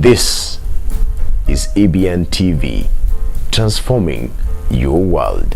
This is EBN TV, transforming your world.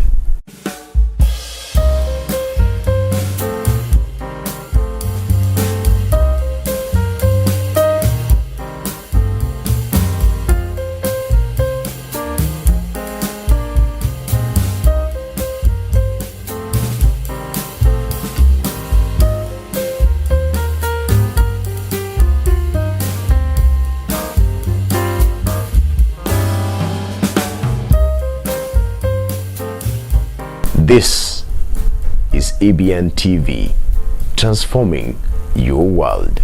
This is EBN TV, transforming your world.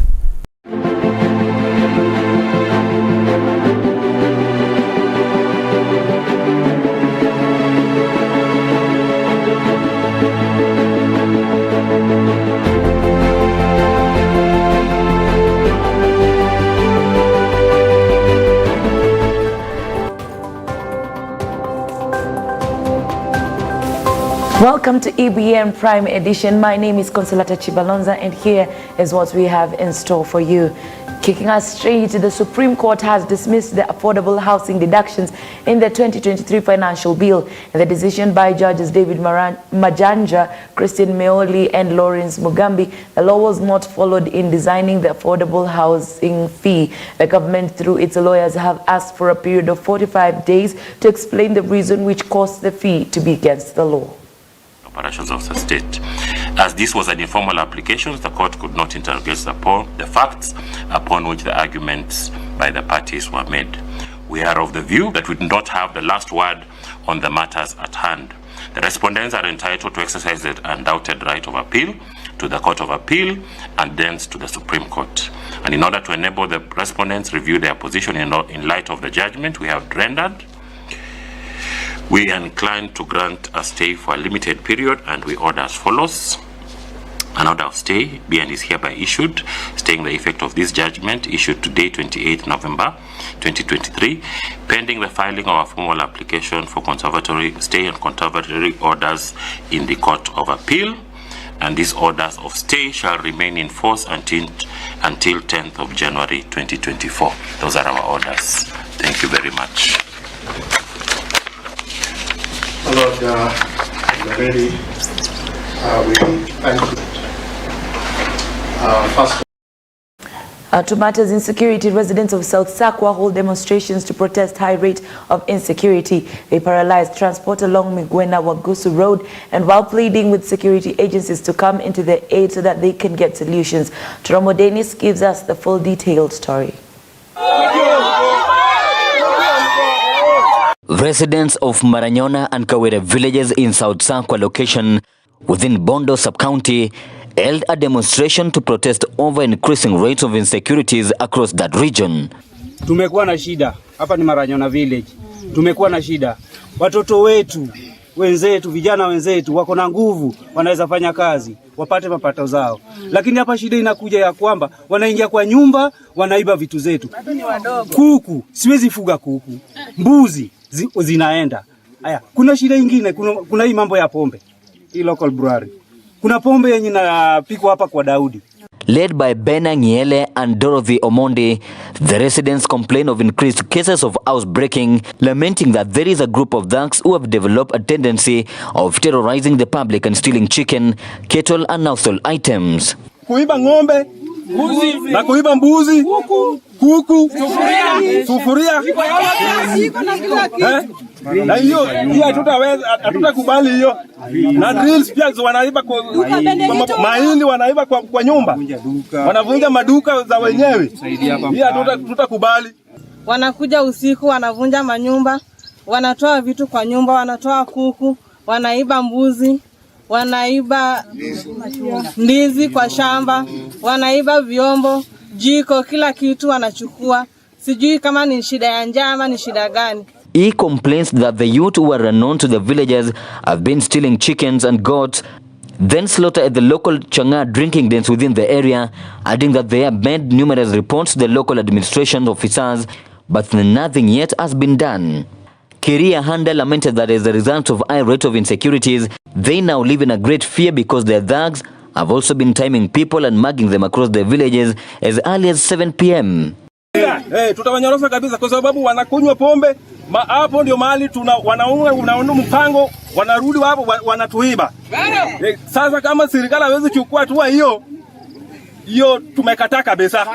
Welcome to EBN Prime Edition. My name is Consolata Chibalonza and here is what we have in store for you. Kicking us straight, the Supreme Court has dismissed the affordable housing deductions in the 2023 financial bill. And the decision by Judges David Majanja, Christine Meoli and Lawrence Mugambi, the law was not followed in designing the affordable housing fee. The government, through its lawyers, have asked for a period of 45 days to explain the reason which caused the fee to be against the law. Operations of the state. As this was an informal application, the court could not interrogate the facts upon which the arguments by the parties were made. We are of the view that we do not have the last word on the matters at hand. The respondents are entitled to exercise the undoubted right of appeal to the Court of Appeal and thence to the Supreme Court. And in order to enable the respondents review their position in light of the judgment we have rendered, we are inclined to grant a stay for a limited period, and we order as follows. An order of stay be and is hereby issued, staying the effect of this judgment issued today, 28 November 2023, pending the filing of a formal application for conservatory stay and conservatory orders in the Court of Appeal. And these orders of stay shall remain in force until 10th of January 2024. Those are our orders. Thank you very much. Lord, we're ready. We thank you. First. To matters insecurity, residents of South Sakwa hold demonstrations to protest high rate of insecurity. They paralyzed transport along Migwena-Wagusu Road and while pleading with security agencies to come into their aid so that they can get solutions. Tromo Dennis gives us the full detailed story. Residents of Maranyona and Kawere villages in South Sakwa location within Bondo sub-county held a demonstration to protest over increasing rates of insecurities across that region. Tumekuwa na shida, hapa ni Maranyona village. Tumekuwa na shida. Watoto wetu, wenzetu, vijana wenzetu wako na nguvu, wanaweza fanya kazi, wapate mapato zao. Lakini hapa shida inakuja ya kwamba wanaingia kwa nyumba, wanaiba vitu zetu. Kuku, siwezi fuga kuku. Mbuzi zinaenda. Haya, kuna shida nyingine, kuna hii mambo ya pombe. Hii local brewery. Kuna pombe yenye inapikwa hapa kwa Daudi. Led by Bena Ngiele and Dorothy Omondi, the residents complain of increased cases of housebreaking, lamenting that there is a group of thugs who have developed a tendency of terrorizing the public and stealing chicken, cattle and household items. Kuiba ng'ombe, na kuiba mbuzi, kuku, sufuria. Na hiyo hatutakubali hiyo. Na drills pia wanaiba kwa mahindi, wanaiba kwa nyumba. Wanavunja maduka za wenyewe. Hiyo hatutakubali. Wanakuja usiku, wanavunja manyumba, wanatoa vitu kwa nyumba, wanatoa kuku, wanaiba mbuzi, wanaiba ndizi kwa shamba, wanaiba vyombo, jiko, kila kitu wanachukua. Sijui kama ni shida ya njaa ama ni shida gani. He complains that the youth who are unknown to the villagers have been stealing chickens and goats, then slaughter at the local Changa drinking dens within the area, adding that they have made numerous reports to the local administration officers, but nothing yet has been done. Kiria Handa lamented that as a result of high rate of insecurities, they now live in a great fear because their thugs have also been timing people and mugging them across the villages as early as 7 p.m. tutawanyorosa kabisa kwa sababu wanakunywa pombe. Hapo ndio mahali wanaona mpango, wanarudi hapo wanatuiba. Sasa kama serikali hawezi kuchukua hatua hiyo tumekataa kabisa.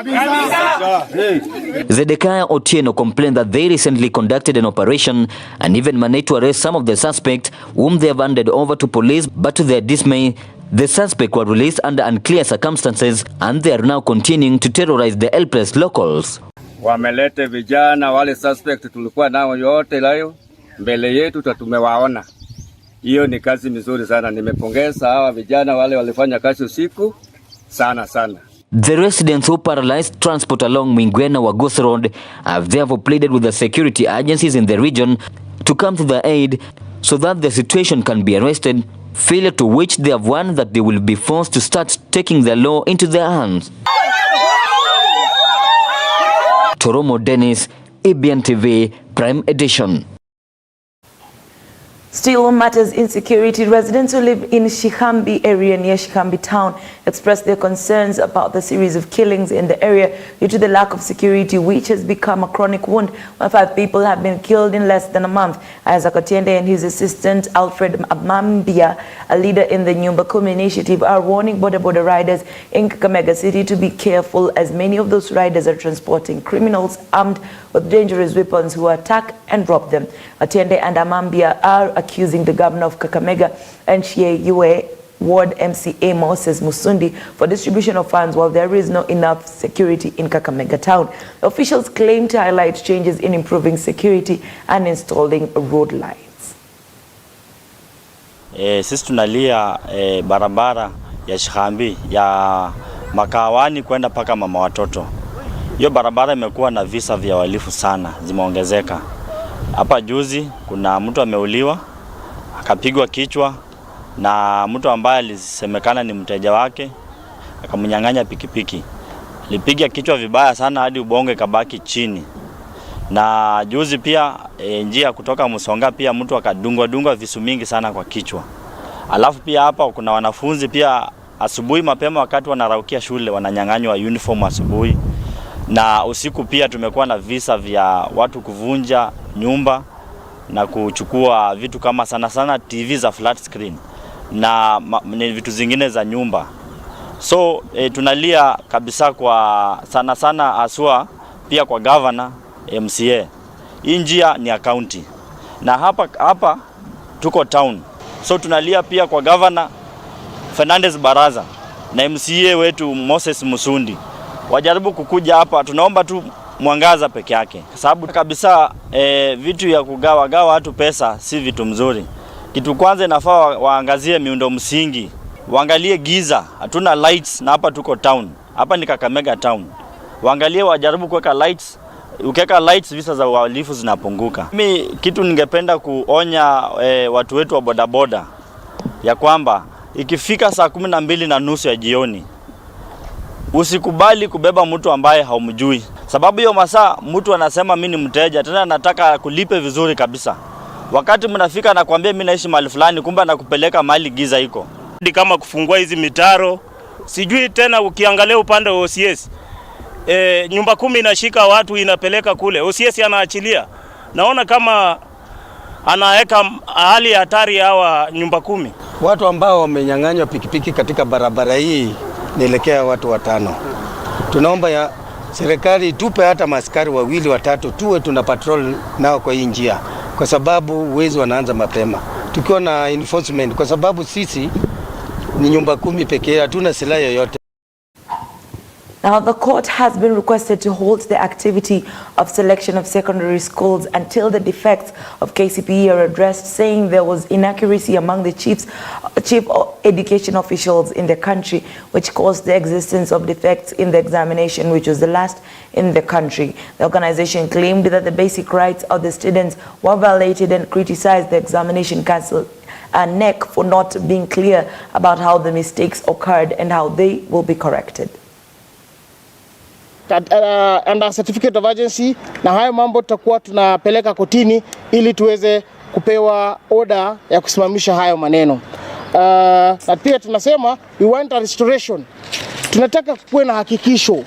Zedekiah Otieno complained that they recently conducted an operation and even managed to arrest some of the suspects whom they have handed over to police, but to their dismay, the suspects were released under unclear circumstances and they are now continuing to terrorize the helpless locals. Wamelete vijana wale suspect tulikuwa nao yote leo mbele yetu tumewaona. Hiyo ni kazi nzuri sana. Nimepongeza hawa vijana wale walifanya kazi usiku sana. The residents who paralyzed transport along Mingwena-Wagusi Road have therefore pleaded with the security agencies in the region to come to their aid so that the situation can be arrested, failure to which they have warned that they will be forced to start taking the law into their hands. Toromo Dennis, EBN TV, Prime Edition. Still on matters insecurity, residents who live in Shikambi area near Shikambi town expressed their concerns about the series of killings in the area due to the lack of security, which has become a chronic wound when 5 people have been killed in less than a month. Isaac Otiende and his assistant Alfred Mambia, a leader in the Nyumba Kumi initiative, are warning border riders in Kakamega City to be careful, as many of those riders are transporting criminals armed with dangerous weapons who attack and rob them. Otiende and Amambia are accusing the governor of Kakamega and Shieyue Ward MCA Moses Musundi for distribution of funds while there is no enough security in Kakamega town. The officials claim to highlight changes in improving security and installing road lights. Sisi tunalia barabara ya Shikambi ya Makawani kwenda paka mama watoto. Hiyo barabara imekuwa na visa vya uhalifu sana, zimeongezeka. Hapa juzi kuna mtu ameuliwa, akapigwa kichwa na mtu ambaye alisemekana ni mteja wake, akamnyang'anya pikipiki. Alipiga kichwa vibaya sana hadi ubongo kabaki chini. Na juzi pia njia kutoka Musonga pia mtu akadungwa visu mingi sana kwa kichwa. Alafu pia hapa kuna wanafunzi pia asubuhi mapema wakati wanaraukia shule wananyang'anywa uniform asubuhi. Na usiku pia tumekuwa na visa vya watu kuvunja nyumba na kuchukua vitu kama sana TV za flat screen na vitu zingine za nyumba. So tunalia kabisa kwa sana aswa pia kwa governor MCA. Hii njia ni ya county na hapa tuko town. So tunalia pia kwa governor Fernandez Baraza na MCA wetu Moses Musundi. Wajaribu kukuja hapa, tunaomba tu mwangaza peke yake. Kwa sababu kabisa vitu ya kugawa watu pesa si vitu mzuri. Kitu kwanza inafaa waangazie miundo msingi. Waangalie giza, hatuna lights na hapa tuko town. Hapa ni Kakamega town. Waangalie wajaribu kuweka lights. Ukiweka lights visa za uhalifu zinapunguka. Mimi kitu ningependa kuonya watu wetu wa bodaboda ya kwamba ikifika saa 12:30 ya jioni usikubali kubeba mtu ambaye haumjui. Sababu hiyo masaa mtu anasema mimi ni mteja, tena anataka kulipe vizuri kabisa. Wakati mnafika anakuambia mimi naishi mahali fulani, kumbe anakupeleka mahali giza iko. Kama kufungua hizi mitaro, sijui tena ukiangalia upande wa OCS. Nyumba 10 inashika watu inapeleka kule. OCS anaachilia. Naona kama anaweka hali hatari hawa nyumba 10. Watu ambao wamenyang'anywa pikipiki katika barabara hii nielekea watu 5. Tunaomba ya serikali tupe hata maaskari 2 3 tuwe tuna patrol nao kwa hii njia, kwa sababu wezi wanaanza mapema tukiwa na enforcement, kwa sababu sisi ni nyumba 10 pekee, hatuna silaha yoyote. Now, the court has been requested to hold the activity of selection of secondary schools until the defects of KCPE are addressed, saying there was inaccuracy among the chief education officials in the country, which caused the existence of defects in the examination, which was the last in the country. The organization claimed that the basic rights of the students were violated and criticized the examination council and NEC for not being clear about how the mistakes occurred and how they will be corrected. Under certificate of urgency, na hayo mambo tutakuwa tunapeleka kotini ili tuweze kupewa order ya kusimamisha hayo maneno. Na pia tunasema we want a restoration. Tunataka kuwe na hakikisho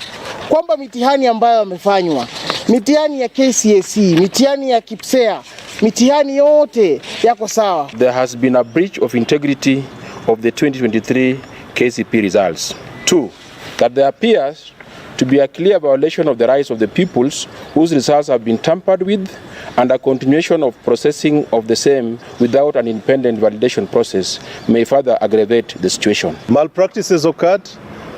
kwamba mitihani ambayo yamefanywa Mitihani ya KCSE, mitihani ya KIPSEA, mitihani yote yako sawa. There has been a breach of integrity of the 2023 KCPE results. 2, that there appears to be a clear violation of the rights of the pupils whose results have been tampered with, and a continuation of processing of the same without an independent validation process may further aggravate the situation. Malpractices occurred.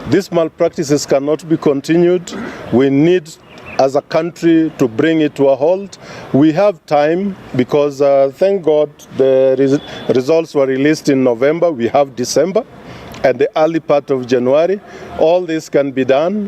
These malpractices cannot be continued. We need, as a country, to bring it to a halt. We have time because thank God the results were released in November. We have December and the early part of January. All this can be done.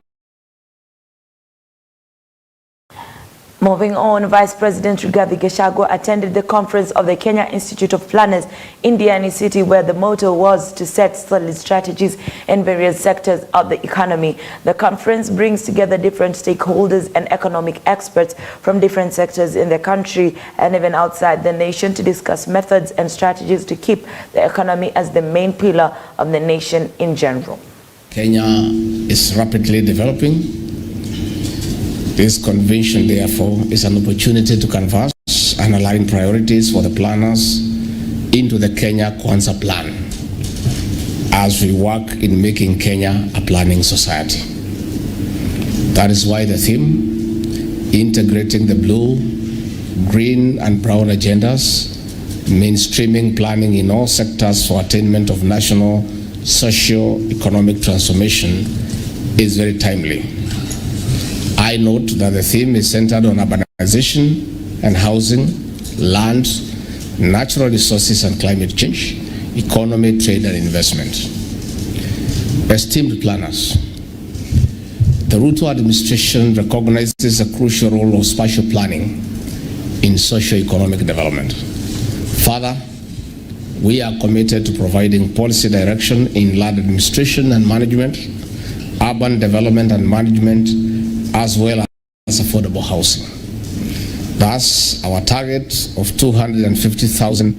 Moving on, Vice President Rigathi Gachagua attended the conference of the Kenya Institute of Planners in Diani City, where the motto was to set solid strategies in various sectors of the economy. The conference brings together different stakeholders and economic experts from different sectors in the country and even outside the nation to discuss methods and strategies to keep the economy as the main pillar of the nation in general. Kenya is rapidly developing. This convention, therefore, is an opportunity to canvass and align priorities for the planners into the Kenya Kwanza plan as we work in making Kenya a planning society. That is why the theme, integrating the blue, green and brown agendas, mainstreaming planning in all sectors for attainment of national socio-economic transformation, is very timely. I note that the theme is centered on urbanization and housing, land, natural resources and climate change, economy, trade and investment. Esteemed planners, the Ruto administration recognizes the crucial role of spatial planning in socio-economic development. Further, we are committed to providing policy direction in land administration and management, urban development and management, as well as affordable housing. Thus, our target of 250,000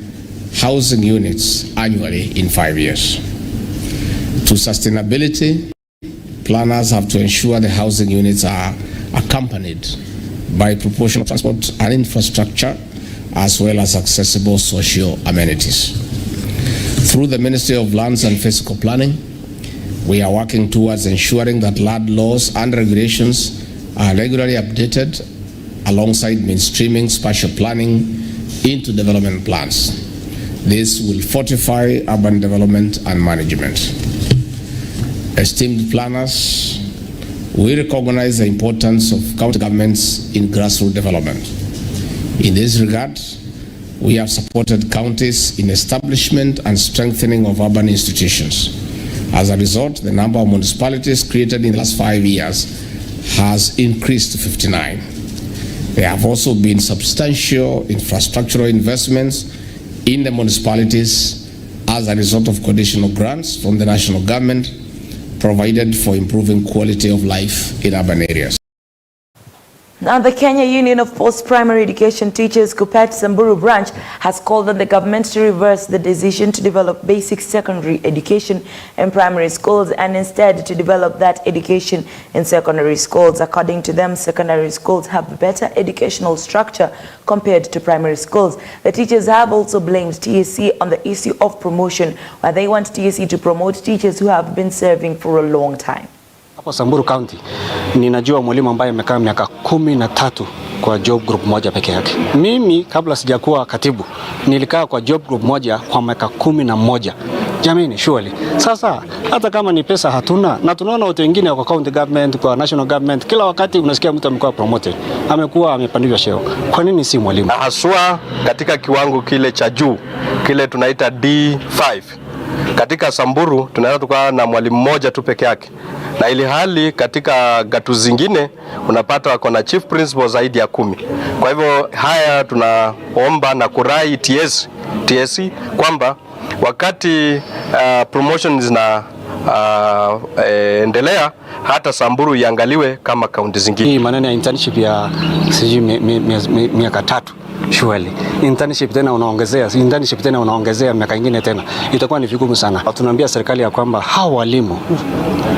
housing units annually in 5 years. To sustainability, planners have to ensure the housing units are accompanied by proportional transport and infrastructure, as well as accessible social amenities. Through the Ministry of Lands and Physical Planning, we are working towards ensuring that land laws and regulations are regularly updated alongside mainstreaming spatial planning into development plans. This will fortify urban development and management. Esteemed planners, we recognize the importance of county governments in grassroots development. In this regard, we have supported counties in establishment and strengthening of urban institutions. As a result, the number of municipalities created in the last 5 years has increased to 59. There have also been substantial infrastructural investments in the municipalities as a result of conditional grants from the national government provided for improving quality of life in urban areas. Now, the Kenya Union of Post-Primary Education Teachers, Kuppet Samburu branch, has called on the government to reverse the decision to develop basic secondary education in primary schools and instead to develop that education in secondary schools. According to them, secondary schools have a better educational structure compared to primary schools. The teachers have also blamed TSC on the issue of promotion, where they want TSC to promote teachers who have been serving for a long time. Hapo Samburu County ninajua mwalimu ambaye amekaa miaka 13 kwa job group moja peke yake. Mimi kabla sijakuwa katibu nilikaa kwa job group moja kwa miaka 11. Jamani, surely. Sasa hata kama ni pesa hatuna na tunaona watu wengine kwa county government, kwa national government, kila wakati unasikia mtu amekuwa promoted, amekuwa amepandishwa cheo. Kwa nini si mwalimu? Haswa katika kiwango kile cha juu, kile tunaita D5. Katika Samburu tunaweza tukawa na mwalimu mmoja tu peke yake. Na ili hali katika gatu zingine unapata wako na chief principal zaidi ya 10. Kwa hivyo haya tunaomba na kurai TSC kwamba wakati promotion zina endelea hata Samburu iangaliwe kama kaunti zingine. Hii maneno ya internship ya sijui miaka 3. Surely internship tena unaongezea miaka ingine tena, itakuwa ni vigumu sana. Tunaambia serikali ya kwamba hao walimu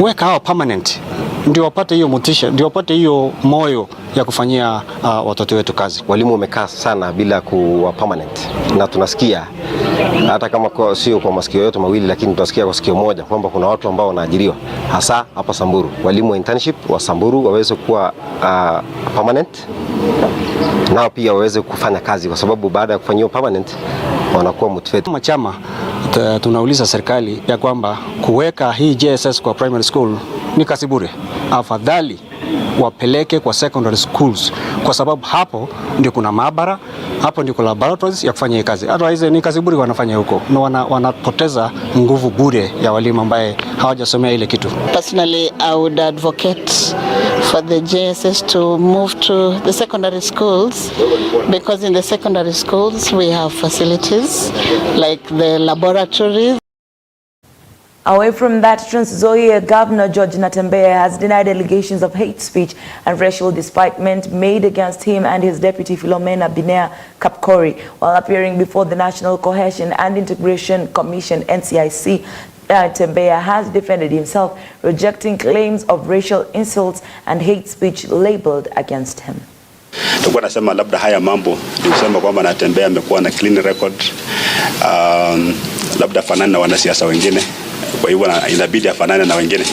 weka hao permanent ndio wapate hiyo motisha, ndio wapate hiyo moyo ya kufanyia watoto wetu kazi. Walimu wamekaa sana bila kuwa permanent, na tunasikia hata kama sio kwa masikio yote mawili, lakini tunasikia kwa sikio moja kwamba kuna watu ambao wanaajiriwa hasa hapa Samburu. Walimu wa internship wa Samburu waweze kuwa permanent, nao pia waweze kufanya kazi, kwa sababu baada ya kufanywa permanent wanakuwa motivated. Kama chama tunauliza serikali ya kwamba kuweka hii JSS kwa primary school ni kazi bure. Afadhali wapeleke kwa secondary schools, kwa sababu hapo ndio kuna maabara, hapo ndio kuna laboratories ya kufanya kazi. Otherwise ni kazi bure wanafanya huko, na wanapoteza nguvu bure ya walimu ambaye hawajasomea ile kitu. Personally, I would advocate for the JSS to move to the secondary schools, because in the secondary schools we have facilities like the laboratories. Away from that, Trans Nzoia Governor George Natembeya has denied allegations of hate speech and racial despitefulness made against him and his deputy Philomena Binea Kapkori. While appearing before the National Cohesion and Integration Commission (NCIC), Natembeya has defended himself, rejecting claims of racial insults and hate speech labeled against him. Tulikuwa nasema labda haya mambo nilisema kwamba Natembeya amekuwa na clean record, labda fanana na wanasiasa wengine, kwa hivyo inabidi afanane na wengine.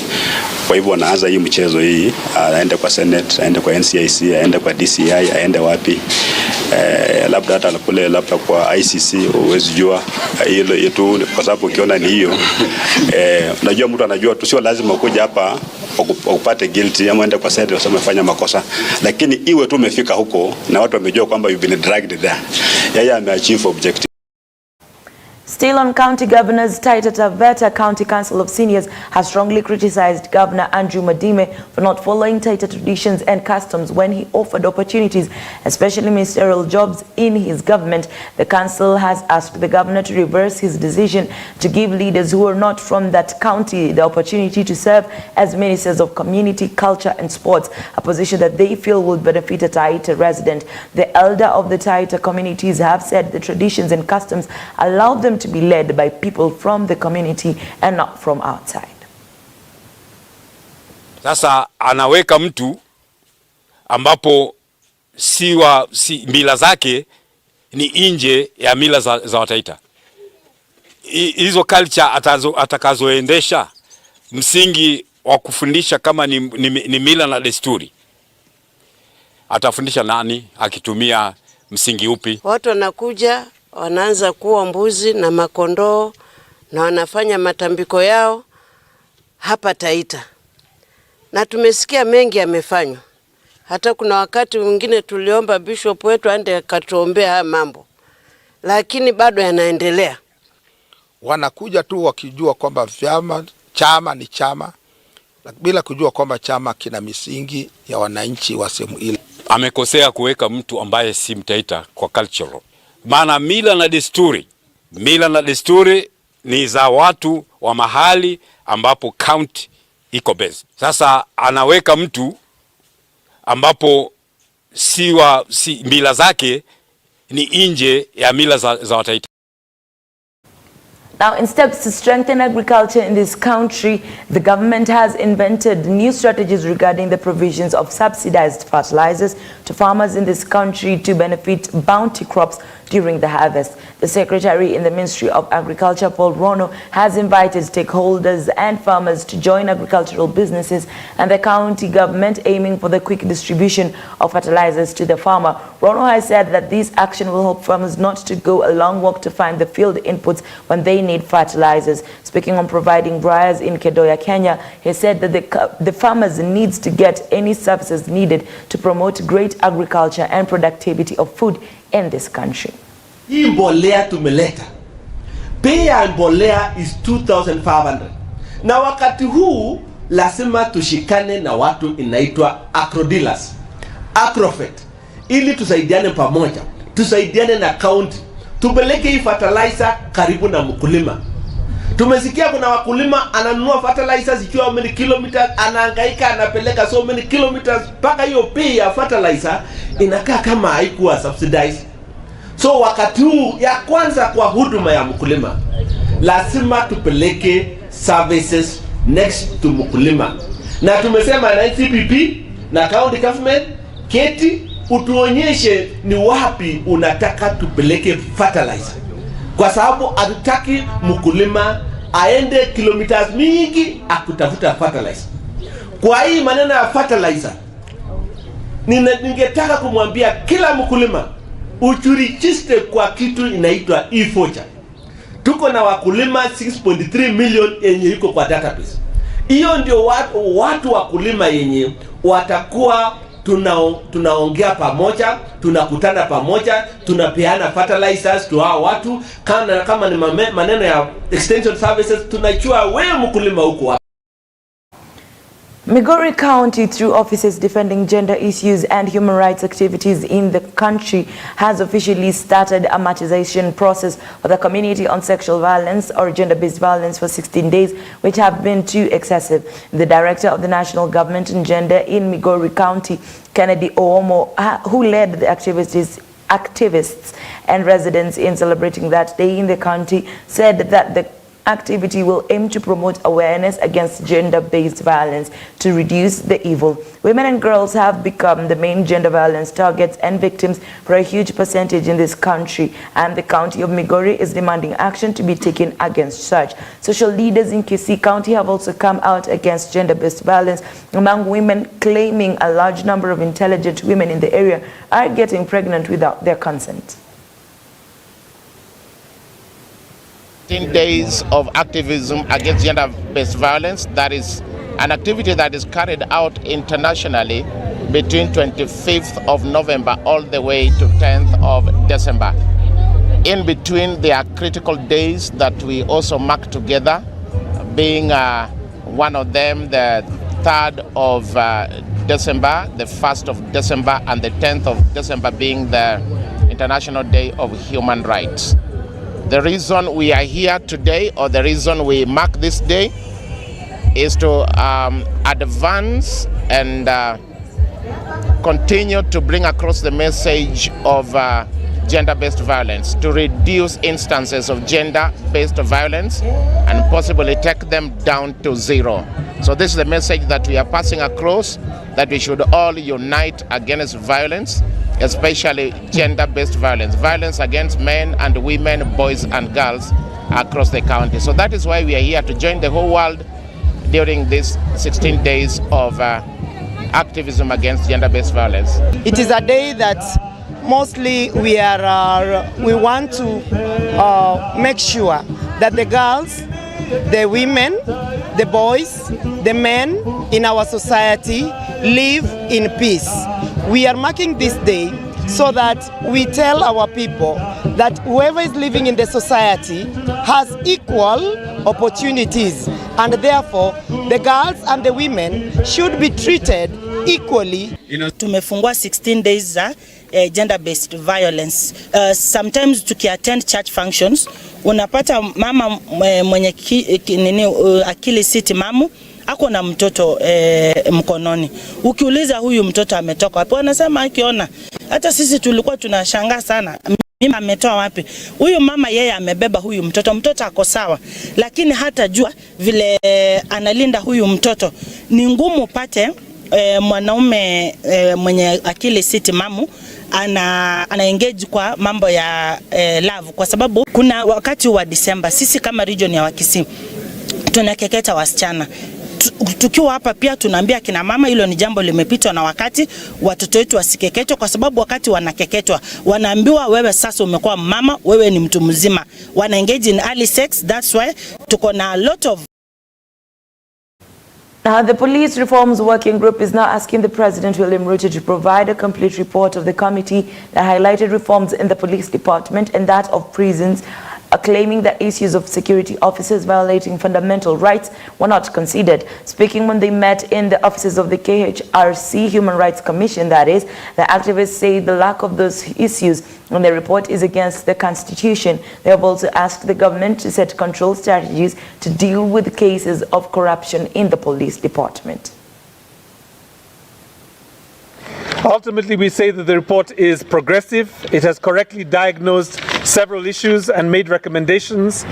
Kwa hivyo anaanza hii mchezo hii, aende kwa Senate, aende kwa NCIC, aende kwa DCI, aende wapi, labda hata kule labda kwa ICC, uwezi jua hilo yetu, kwa sababu ukiona ni hiyo unajua mtu anajua tu, sio lazima kuja hapa upate guilty ama ende kwa Senate useme fanya makosa, lakini iwe tu umefika huko na watu wamejua kwamba you've been dragged there, yeye ameachieve objective. Still on County Governors, Taita Taveta County Council of Seniors has strongly criticized Governor Andrew Madime for not following Taita traditions and customs when he offered opportunities, especially ministerial jobs, in his government. The council has asked the governor to reverse his decision to give leaders who are not from that county the opportunity to serve as ministers of community, culture and sports, a position that they feel will benefit a Taita resident. The elder of the Taita communities have said the traditions and customs allow them to be led by people from the community and not from outside. Sasa anaweka mtu ambapo si mila zake ni nje ya mila za Wataita. Hizo culture atakazoendesha, msingi wa kufundisha kama ni mila na desturi, atafundisha nani akitumia msingi upi? Watu wanakuja wanaanza kuwa mbuzi na makondoo na wanafanya matambiko yao hapa Taita. Na tumesikia mengi yamefanywa. Hata kuna wakati mwingine tuliomba bishop wetu aende akatuombea haya mambo. Lakini bado yanaendelea. Wanakuja tu wakijua kwamba chama ni chama, bila kujua kwamba chama kina misingi ya wananchi wa sehemu ile. Amekosea kuweka mtu ambaye si Mtaita kwa cultural. Maana mila na desturi ni za watu wa mahali ambapo county iko based. Sasa anaweka mtu ambapo si mila zake ni nje ya mila za Wataita. Now, in steps to strengthen agriculture in this country, the government has invented new strategies regarding the provisions of subsidized fertilizers to farmers in this country to benefit bounty crops during the harvest. The Secretary in the Ministry of Agriculture, Paul Rono, has invited stakeholders and farmers to join agricultural businesses and the county government aiming for the quick distribution of fertilizers to the farmer. Rono has said that this action will help farmers not to go a long walk to find the field inputs when they need fertilizers. Speaking on providing briars in Kedoya, Kenya, he said that the farmers needs to get any services needed to promote great agriculture and productivity of food in this country. Hii mbolea tumeleta. Bei ya mbolea is 2,500. Na wakati huu lazima tushikane na watu inaitwa agro-dealers, Agrofed, ili tusaidiane pamoja, tusaidiane na county, tupeleke hii fertilizer karibu na mkulima. Tumesikia kuna wakulima ananunua fertilizer ikiwa many kilometers, anahangaika anapeleka so many kilometers mpaka hiyo bei ya fertilizer inakaa kama haikuwa subsidized. So wakati huu ya kwanza kwa huduma ya mkulima lazima tupeleke services next to mkulima. na tumesema na NCPP na county government, keti utuonyeshe ni wapi unataka tupeleke fertilizer, kwa sababu hatutaki mkulima aende kilometers mingi akutafuta fertilizer. Kwa hii maneno ya fertilizer, ningetaka kumwambia kila mkulima ujurijiste kwa kitu inaitwa e-voucher. Tuko na wakulima 6.3 million yenye iko kwa database. Hiyo ndio watu wakulima yenye watakuwa tunaongea pamoja, tunakutana pamoja, tunapeana fertilizers to hao watu. Kama ni maneno ya extension services, tunajua wewe mkulima huko. Migori County, through offices defending gender issues and human rights activities in the country, has officially started a matization process for the community on sexual violence or gender-based violence for 16 days, which have been too excessive. The director of the National Government on Gender in Migori County, Kennedy Oomo, who led the activists and residents in celebrating that day in the county, said that the activity will aim to promote awareness against gender-based violence to reduce the evil. Women and girls have become the main gender violence targets and victims for a huge percentage in this country, and the county of Migori is demanding action to be taken against such. Social leaders in Kisii County have also come out against gender-based violence among women, claiming a large number of intelligent women in the area are getting pregnant without their consent. 15 days of activism against gender-based violence. That is an activity that is carried out internationally between 25th of November all the way to 10th of December. In between, there are critical days that we also mark together, being one of them the 3rd of December, the 1st of December, and the 10th of December being the International Day of Human Rights. The reason we are here today, or the reason we mark this day, is to advance and continue to bring across the message of gender-based violence, to reduce instances of gender-based violence and possibly take them down to zero. So this is the message that we are passing across, that we should all unite against violence, especially gender-based violence, violence against men and women, boys and girls across the county. So that is why we are here, to join the whole world during these 16 days of activism against gender-based violence. It is a day that mostly we want to make sure that the girls, the women, the boys, the men in our society live in peace. We are marking this day so that we tell our people that whoever is living in the society has equal opportunities, and therefore the girls and the women should be treated equally. Tumefungua 16 days za gender-based violence. Sometimes tukiattend church functions, unapata mama mwenye akili si timamu ako na mtoto mkononi. Ukiuliza huyu mtoto ametoka wapi, anasema akiona. Hata sisi tulikuwa tunashangaa sana, mimi ametoa wapi? Huyu mama yeye amebeba huyu mtoto, mtoto ako sawa, lakini hata jua vile analinda huyu mtoto. Ni ngumu pate mwanaume mwenye akili si timamu ana engage kwa mambo ya love, kwa sababu kuna wakati wa Disemba sisi kama region ya Kisii tunakeketa wasichana. Tukiwa hapa pia tunaambia kina mama hilo ni jambo limepitwa na wakati, watoto wetu wasikeketwe, kwa sababu wakati wanakeketwa wanaambiwa wewe sasa umekuwa mama, wewe ni mtu mzima. Wana engage in early sex. That's why tuko na a lot of. Now, the Police Reforms Working Group is now asking the President, William Ruto, to provide a complete report of the committee that highlighted reforms in the police department and that of prisons, claiming that issues of security officers violating fundamental rights were not considered. Speaking when they met in the offices of the KHRC Human Rights Commission, that is, the activists say the lack of those issues in the report is against the Constitution. They have also asked the government to set control strategies to deal with cases of corruption in the police department. Ultimately, we say that the report is progressive. It has correctly diagnosed several issues and made recommendations.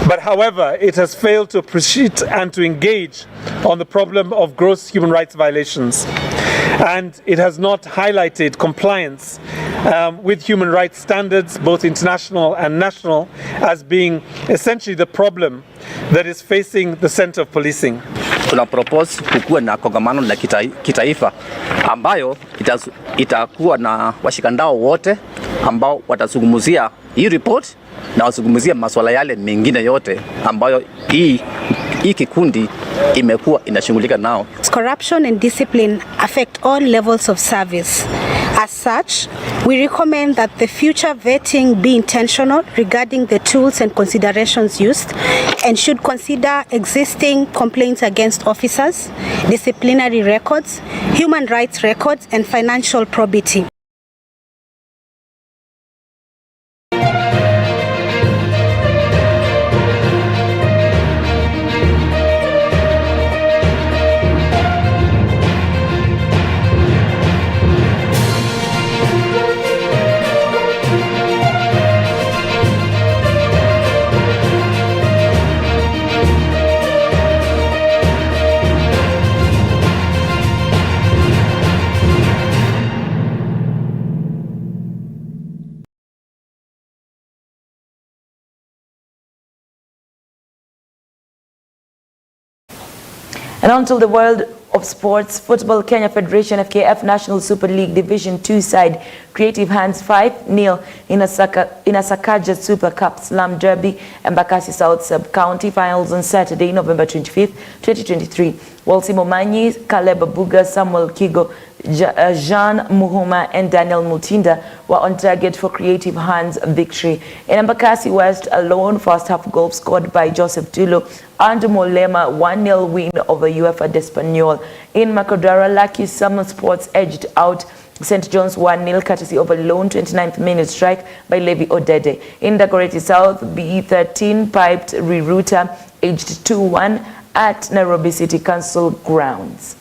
But however, it has failed to appreciate and to engage on the problem of gross human rights violations. And it has not highlighted compliance with human rights standards, both international and national, as being essentially the problem that is facing the center of policing. Tuna propose kukuwe na kongamano la kitaifa ambayo itakuwa na washikandao wote ambao watazungumzia hii report na wazungumzia masuala yale mengine yote ambayo hii kikundi imekuwa inashughulika nao. Corruption and discipline affect all levels of service. As such, we recommend that the future vetting be intentional regarding the tools and considerations used, and should consider existing complaints against officers, disciplinary records, human rights records, and financial probity. And on to the world of sports. Football Kenya Federation FKF National Super League Division 2 side Creative Hands 5-0 in a Sakaja Super Cup Slam Derby and Embakasi South Sub-County finals on Saturday, November 25th, 2023. Walsi Momanyi, Caleb Abuga, Samuel Kigo, Jean Muhuma and Daniel Mutinda were on target for Creative Hands victory. In Embakasi West alone, first half goals scored by Joseph Tulo and Molema 1-0 win over UEFA D'Espanyol. In Makodara, Lucky Summer Sports edged out St. John's 1-0 courtesy of a lone 29th minute strike by Levi Odede. In Dagoretti South, BE13 piped Riruta aged 2-1 at Nairobi City Council grounds.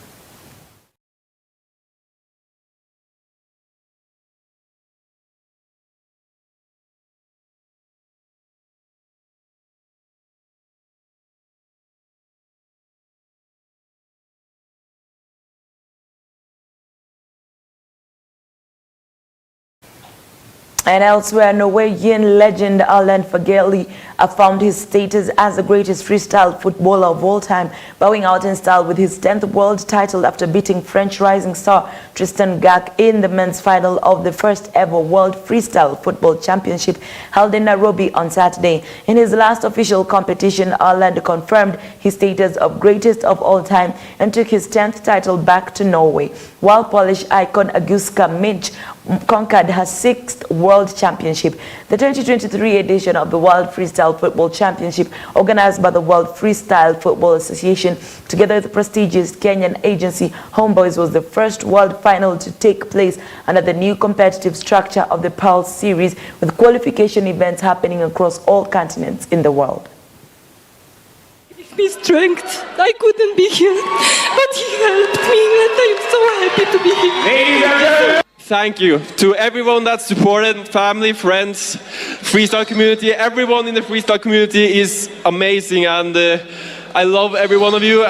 And elsewhere, Norwegian legend Arlen Fagerli affirmed his status as the greatest freestyle footballer of all time, bowing out in style with his 10th world title after beating French rising star Tristan Gak in the men's final of the first ever World Freestyle Football Championship held in Nairobi on Saturday. In his last official competition, Arlen confirmed his status of greatest of all time and took his 10th title back to Norway, while Polish icon Aguska Minch conquered her 6th World Championship. The 2023 edition of the World Freestyle Football Championship, organized by the World Freestyle Football Association, together with the prestigious Kenyan agency Homeboys, was the first world final to take place under the new competitive structure of the Pulse series, with qualification events happening across all continents in the world. Me strength. I couldn't be here, but he helped me, and I'm so happy to be here. Thank you to everyone that supported, family, friends, freestyle community. Everyone in the freestyle community is amazing, and I love every one of you.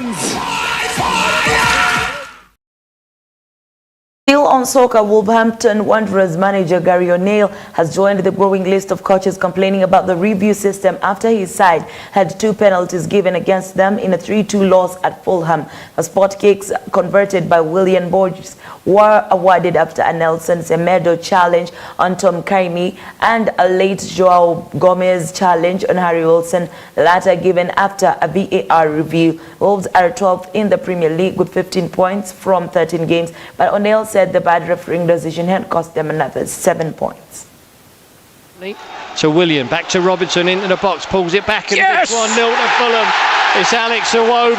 Still on soccer, Wolverhampton Wanderers manager Gary O'Neill has joined the growing list of coaches complaining about the review system after his side had 2 penalties given against them in a 3-2 loss at Fulham. The spot kicks converted by William Borges were awarded after a Nelson Semedo challenge on Tom Kaimi and a late Joao Gomez challenge on Harry Wilson, the latter given after a VAR review. Wolves are 12th in the Premier League with 15 points from 13 games, but O'Neill said the bad refereeing decision had cost them another 7 points. To William, back to Robinson into the box, pulls it back, and yes! It's 1-0 to Fulham. It's Alex Iwobi.